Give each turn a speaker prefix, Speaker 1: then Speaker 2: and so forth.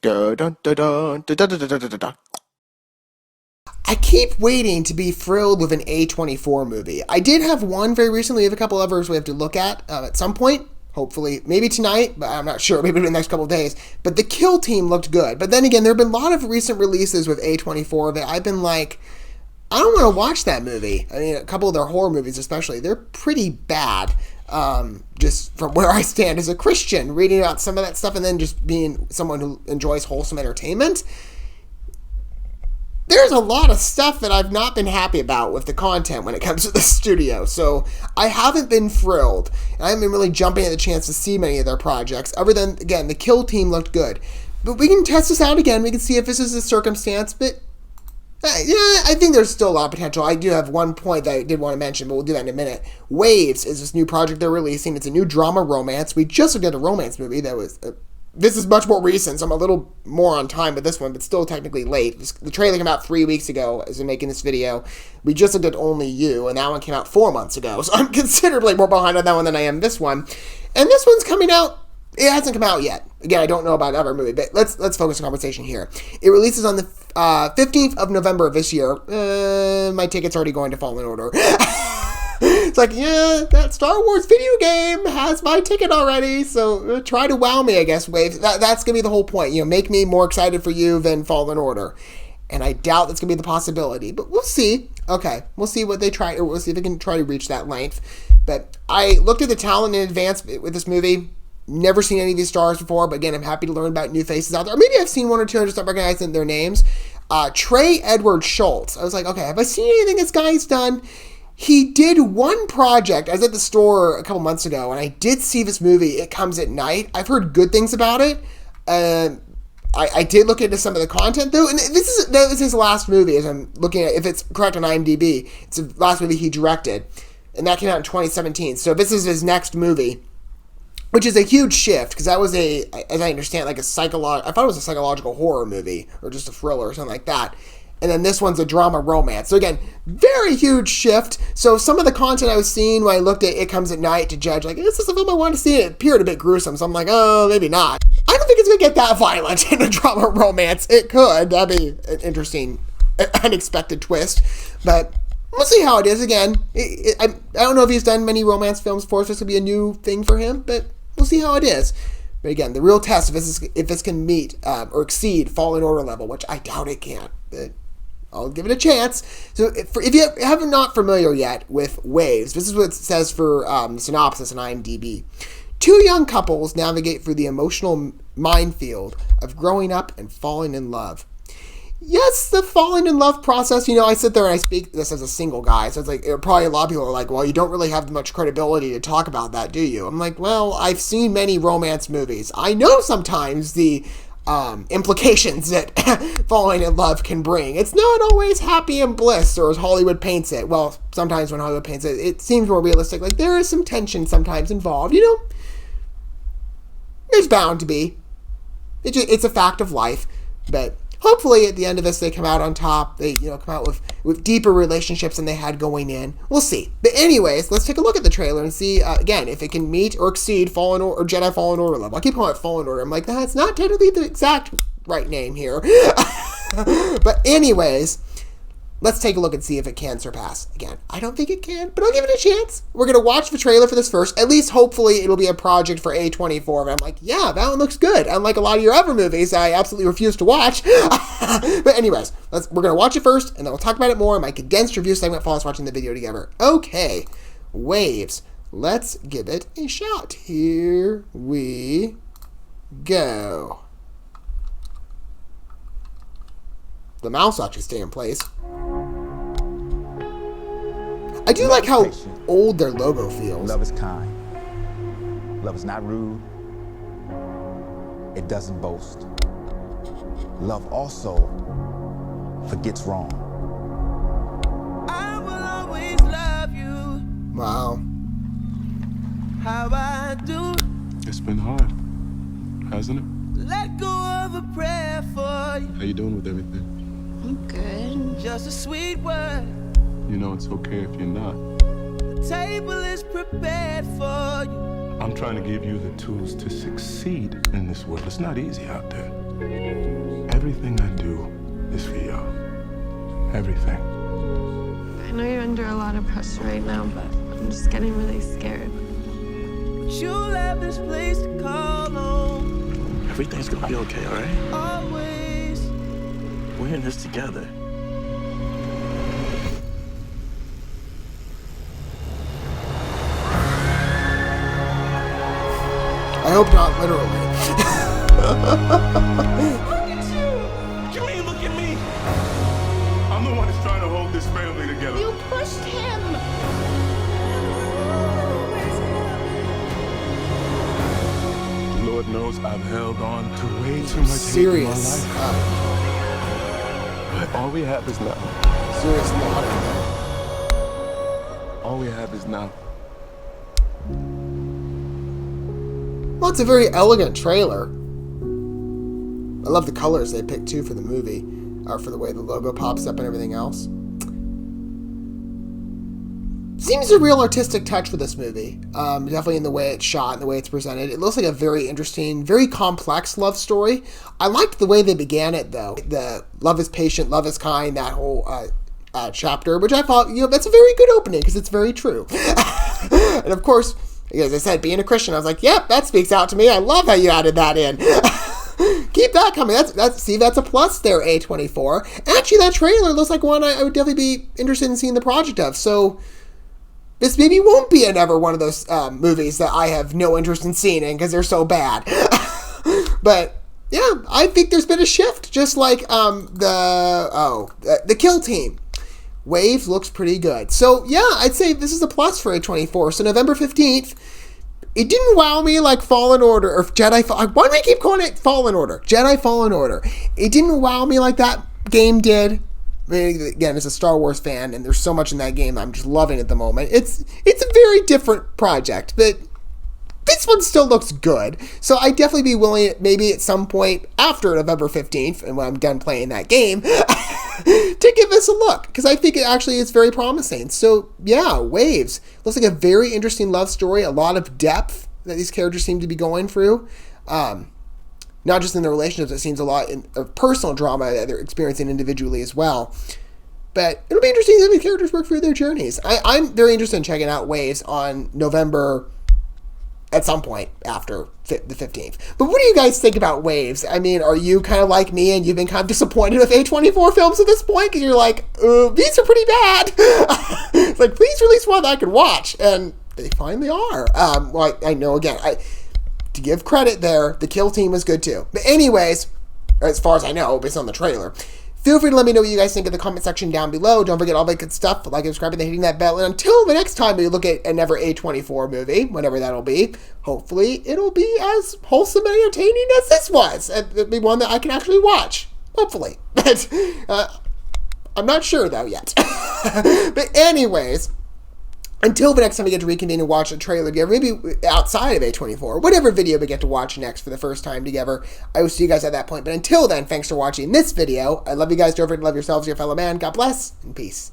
Speaker 1: Dun, dun, dun, dun, dun, dun, dun, dun, dun, dun.
Speaker 2: I keep waiting to be thrilled with an A24 movie. I did have one very recently. We have a couple others we have to look at some point. Hopefully, maybe tonight, but I'm not sure. Maybe in the next couple of days. But the Kill Team looked good. But then again, there have been a lot of recent releases with A24 that I've been like, I don't want to watch that movie. I mean, a couple of their horror movies especially, they're pretty bad. Just from where I stand as a Christian, reading about some of that stuff and then just being someone who enjoys wholesome entertainment. There's a lot of stuff that I've not been happy about with the content when it comes to the studio. So I haven't been thrilled. And I haven't been really jumping at the chance to see many of their projects. Other than, again, the Kill Team looked good. But we can test this out again. We can see if this is a circumstance. But yeah, I think there's still a lot of potential. I do have one point that I did want to mention, but we'll do that in a minute. Waves is this new project they're releasing. It's a new drama romance. We just looked at a romance movie that was... This is much more recent, so I'm a little more on time with this one, but still technically late. The trailer came out 3 weeks ago as I'm making this video. We just looked at Only You, and that one came out 4 months ago, so I'm considerably more behind on that one than I am this one. And this one's coming out. It hasn't come out yet. Again, I don't know about another movie, but let's focus the conversation here. It releases on the 15th of November of this year. My ticket's already going to Fallen Order. It's like, yeah, that Star Wars video game has my ticket already, so try to wow me, I guess, Wave. That's going to be the whole point. You know, make me more excited for you than Fallen Order. And I doubt that's going to be the possibility, but we'll see. Okay, we'll see what they try, or we'll see if they can try to reach that length. But I looked at the talent in advance with this movie. Never seen any of these stars before, but again, I'm happy to learn about new faces out there. Or maybe I've seen one or two and just not recognizing their names. Trey Edward Schultz. I was like, okay, have I seen anything this guy's done? He did one project. I was at the store a couple months ago, and I did see this movie, It Comes at Night. I've heard good things about it. I did look into some of the content, though, and this is his last movie, as I'm looking at, if it's correct on IMDb. It's the last movie he directed, and that came out in 2017. So this is his next movie, which is a huge shift, because that was as I understand, like I thought it was a psychological horror movie, or just a thriller or something like that. And then this one's a drama romance. So again, very huge shift. So some of the content I was seeing when I looked at It Comes at Night to judge, like, this is a film I want to see. It appeared a bit gruesome. So I'm like, oh, maybe not. I don't think it's going to get that violent in a drama romance. It could. That'd be an interesting, unexpected twist. But we'll see how it is. Again, I don't know if he's done many romance films before, so this will be a new thing for him. But we'll see how it is. But again, the real test if this can meet or exceed Fallen Order level, which I doubt it can. But I'll give it a chance. So if you have not familiar yet with Waves, this is what it says for Synopsis and IMDb. Two young couples navigate through the emotional minefield of growing up and falling in love. Yes, the falling in love process, I sit there and I speak this as a single guy, so it's like, probably a lot of people are like, well, you don't really have much credibility to talk about that, do you? I'm like, well, I've seen many romance movies. I know sometimes the implications that falling in love can bring. It's not always happy and bliss, or as Hollywood paints it. Well, sometimes when Hollywood paints it, it seems more realistic. Like, there is some tension sometimes involved, There's bound to be. It's a fact of life, but hopefully at the end of this they come out on top. They come out with deeper relationships than they had going in. We'll see. But anyways, let's take a look at the trailer and see again if it can meet or exceed Fallen or Jedi Fallen Order level. I keep calling it Fallen Order. I'm like, that's not technically the exact right name here. But anyways, let's take a look and see if it can surpass. Again, I don't think it can, but I'll give it a chance. We're going to watch the trailer for this first. At least, hopefully, it'll be a project for A24. And I'm like, yeah, that one looks good. Unlike a lot of your other movies I absolutely refuse to watch. But anyways, we're going to watch it first, and then we'll talk about it more in my condensed review segment while us watching the video together. Okay, Waves. Let's give it a shot. Here we go. The mouse actually stay in place. I do like how old their logo feels.
Speaker 3: Love is kind. Love is not rude. It doesn't boast. Love also forgets wrong. I will always love you.
Speaker 2: Wow.
Speaker 3: How I do.
Speaker 1: It's been hard, hasn't it?
Speaker 3: Let go of a prayer for you.
Speaker 1: How you doing with everything?
Speaker 4: I'm good.
Speaker 3: Just a sweet word.
Speaker 1: It's okay if you're not.
Speaker 3: The table is prepared for you.
Speaker 1: I'm trying to give you the tools to succeed in this world. It's not easy out there. Everything.
Speaker 4: I know you're under a lot of pressure right now, but I'm just getting really scared.
Speaker 3: You'll have this place to call home.
Speaker 5: Everything's gonna be okay, all right?
Speaker 3: Always.
Speaker 5: We're in this together.
Speaker 2: I hope not literally.
Speaker 3: Look at you.
Speaker 5: You mean look at me?
Speaker 1: I'm the one that's trying to hold this family together.
Speaker 4: You pushed him!
Speaker 1: Lord knows I've held on to way too much
Speaker 2: Serious.
Speaker 1: hate in my life. But all we have is now.
Speaker 2: Serious laughter.
Speaker 1: All we have is now.
Speaker 2: Well, it's a very elegant trailer. I love the colors they picked too for the movie, or for the way the logo pops up and everything else. Seems a real artistic touch for this movie. Definitely in the way it's shot and the way it's presented. It looks like a very interesting, very complex love story. I liked the way they began it though. The love is patient, love is kind, that whole chapter, which I thought, that's a very good opening because it's very true. And of course, as I said, being a Christian, I was like, yep, that speaks out to me. I love how you added that in. Keep that coming. That's a plus there, A24. Actually, that trailer looks like one I would definitely be interested in seeing the project of. So this maybe won't be another one of those movies that I have no interest in seeing in because they're so bad. But yeah, I think there's been a shift, just like the Kill Team. Waves looks pretty good. So yeah, I'd say this is a plus for A24. So November 15th, it didn't wow me like Fallen Order or Jedi. Why do I keep calling it Fallen Order? Jedi Fallen Order. It didn't wow me like that game did. I mean, again, as a Star Wars fan, and there's so much in that game I'm just loving at the moment. It's a very different project, but this one still looks good. So I'd definitely be willing, maybe at some point after November 15th, and when I'm done playing that game, to give this a look, because I think it actually is very promising. So yeah, Waves looks like a very interesting love story, a lot of depth that these characters seem to be going through. Not just in their relationships, it seems a lot of personal drama that they're experiencing individually as well. But it'll be interesting to see how the characters work through their journeys. I'm very interested in checking out Waves on November at some point after the 15th. But what do you guys think about Waves? I mean, are you kind of like me and you've been kind of disappointed with A24 films at this point? Because you're like, these are pretty bad. It's like, please release one that I can watch. And they finally are. Well, I know, again, to give credit there, the Kill Team was good too. But anyways, as far as I know, based on the trailer, feel free to let me know what you guys think in the comment section down below. Don't forget all that good stuff, like and subscribing and hitting that bell. And until the next time we look at another A24 movie, whenever that'll be, hopefully it'll be as wholesome and entertaining as this was. It'll be one that I can actually watch. Hopefully. But I'm not sure though yet. But anyways, until the next time we get to reconvene and watch a trailer together, maybe outside of A24, whatever video we get to watch next for the first time together, I will see you guys at that point. But until then, thanks for watching this video. I love you guys. Don't forget to love yourselves, your fellow man. God bless, and peace.